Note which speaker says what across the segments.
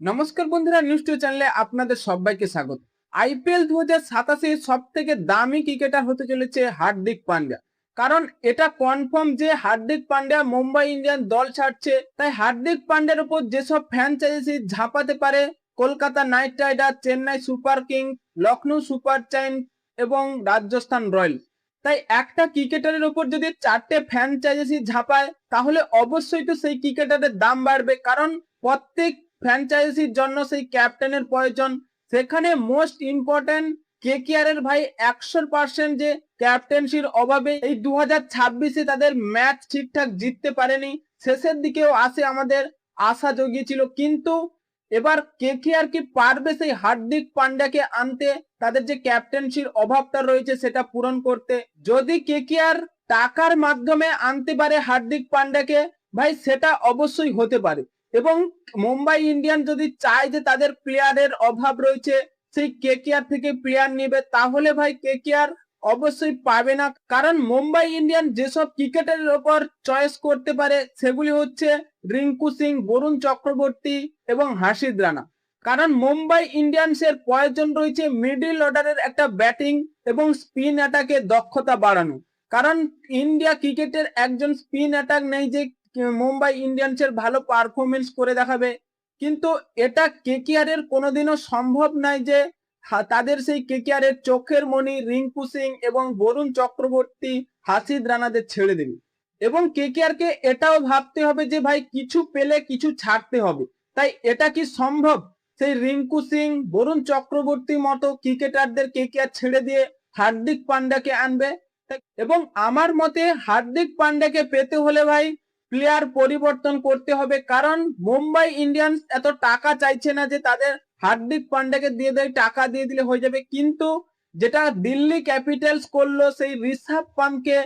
Speaker 1: নমস্কার বন্ধুরা, news two চ্যানেলে আপনাদের সবাইকে স্বাগত। আইপিএল 2027 সব থেকে দামি ক্রিকেটার হতে চলেছে হার্দিক পান্ডিয়া। কারণ এটা কনফার্ম যে হার্দিক পান্ডিয়া মুম্বাই ইন্ডিয়ান দল ছাড়ছে। তাই হার্দিক পান্ডিয়ার উপর যেসব ফ্র্যাঞ্চাইজি ঝাঁপাতে পারে, Kolkata Knight Rider, Chennai Super King, Lucknow Super Giant এবং রাজস্থান রয়্যালস, তাই একটা ক্রিকেটারের উপর যদি 4টে ফ্র্যাঞ্চাইজি ঝাঁপায় তাহলে অবশ্যই তো সেই ক্রিকেটারের দাম বাড়বে। কারণ প্রত্যেক ফ্র্যাঞ্চাইজির জন্য সেই ক্যাপ্টেনের প্রয়োজন। সেখানে মোস্ট ইম্পর্টেন্ট কেকেআর এর ভাই 100% যে ক্যাপ্টেন্সির অভাবে এই 2026-এ তাদের ম্যাচ ঠিকঠাক জিততে পারেনি। শেষের দিকেও আসে আমাদের আশা জগিয়েছিল, কিন্তু এবার কেকেআর কি পারবে সেই হার্দিক পান্ডিয়াকে আনতে, তাদের যে ক্যাপ্টেন্সির অভাবটা রয়েছে সেটা পূরণ করতে? যদি কেকেআর টাকার মাধ্যমে আনতে পারে হার্দিক পান্ডিয়াকে, ভাই সেটা অবশ্যই হতে পারে। এবং মুম্বাই ইন্ডিয়ান যদি চায় যে তাদের প্লেয়ারের অভাব রয়েছে, সেই কেকেআর থেকে প্লেয়ার নেবে, তাহলে ভাই কেকেআর অবশ্যই পাবে না। কারণ মুম্বাই ইন্ডিয়ান যেসব ক্রিকেটারের ওপর চয়েস করতে পারে সেগুলি হচ্ছে রিঙ্কু সিং, বরুণ চক্রবর্তী এবং হাসিদ রানা। কারণ মুম্বাই ইন্ডিয়ান্সের প্রয়োজন রয়েছে মিডল অর্ডারের একটা ব্যাটিং এবং স্পিন অ্যাটাকে দক্ষতা বাড়ানো। কারণ ইন্ডিয়া ক্রিকেটের একজন স্পিন অ্যাটাক নেই যে মুম্বাই ইন্ডিয়ান্সের ভালো পারফরমেন্স করে দেখাবে। কিন্তু এটা কেকেআর এর কোনোদিনও সম্ভব নয় যে তাদের সেই কেকেআর এর চোখের মণি রিঙ্কু সিং এবং বরুণ চক্রবর্তী, হাসিদ রানাদের ছেড়ে দেবে। এবং কেকেআর কে এটাও ভাবতে হবে যে ভাই কিছু পেলে কিছু ছাড়তে হবে। তাই এটা কি সম্ভব সেই রিঙ্কু সিং, বরুণ চক্রবর্তী মতো ক্রিকেটারদের কেকেআর ছেড়ে দিয়ে হার্দিক পান্ডিয়াকে আনবে? এবং আমার মতে হার্দিক পান্ডিয়াকে পেতে হলে ভাই প্লেয়ার পরিবর্তন করতে হবে। কারণ মুম্বাই ইন্ডিয়ান্স এত টাকা চাইছে না যে তাদের হার্দিক পান্ডিয়াকে দিয়ে দেয়, টাকা দিয়ে দিলে হয়ে যাবে। কিন্তু যেটা দিল্লি ক্যাপিটালস করলো, সেই ঋষভ পান্থকে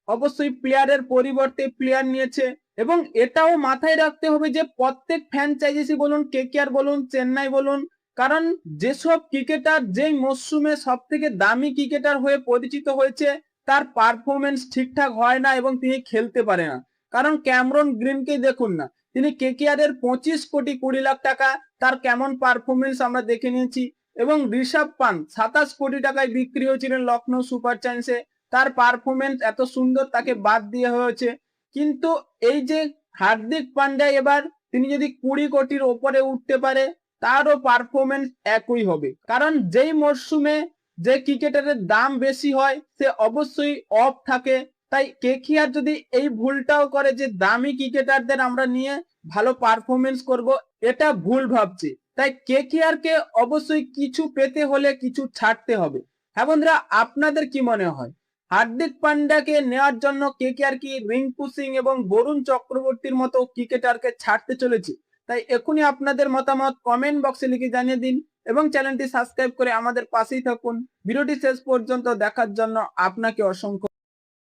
Speaker 1: অবশ্যই প্লেয়ারের পরিবর্তে প্লেয়ার নিয়েছে। এবং এটাও মাথায় রাখতে হবে যে প্রত্যেক ফ্র্যাঞ্চাইজি বলুন, কেকেআর বলুন, চেন্নাই বলুন, কারণ যেসব ক্রিকেটার যেই মরশুমে সব থেকে দামি ক্রিকেটার হয়ে পরিচিত হয়েছে তার পারফরমেন্স ঠিকঠাক হয় না এবং তিনি খেলতে পারে না। কারণ ক্যামরন গ্রিনকে দেখুন না, তিনি কেকেআর এর 25 কোটি 20 লাখ টাকা, তার কেমন পারফরমেন্স আমরা দেখে নিয়েছি। এবং ঋষভ পান্থ 27 কোটি টাকায় বিক্রি হয়েছিলেন লখনৌ সুপার জায়ান্টসে, তার পারফরমেন্স এত সুন্দর, তাকে বাদ দিয়ে হয়েছে। কিন্তু এই যে হার্দিক পান্ডিয়া, এবার তিনি যদি 20 কোটির ওপরে উঠতে পারে তারও পারফরমেন্স একই হবে। কারণ যেই মরশুমে যে ক্রিকেটারের দাম বেশি হয় সে অবশ্যই অফ থাকে। তাই কেকেআর যদি এই ভুলটাও করে যে দামি ক্রিকেটারদের আমরা নিয়ে ভালো পারফরমেন্স করব, এটা ভুল ভাবছি। তাই কেকেআর কে অবশ্যই কিছু পেতে হলে কিছু ছাড়তে হবে। হ্যাঁ বন্ধুরা, আপনাদের কি মনে হয় হার্দিক পান্ডিয়াকে নেওয়ার জন্য কেকেআর কি রিঙ্কু সিং এবং বরুণ চক্রবর্তীর মতো ক্রিকেটারকে ছাড়তে চলেছে? তাই এখনই আপনাদের মতামত কমেন্ট বক্সে লিখে জানিয়ে দিন এবং চ্যানেলটি সাবস্ক্রাইব করে আমাদের পাশেই থাকুন। ভিডিওটি শেষ পর্যন্ত দেখার জন্য আপনাকে অসংখ্য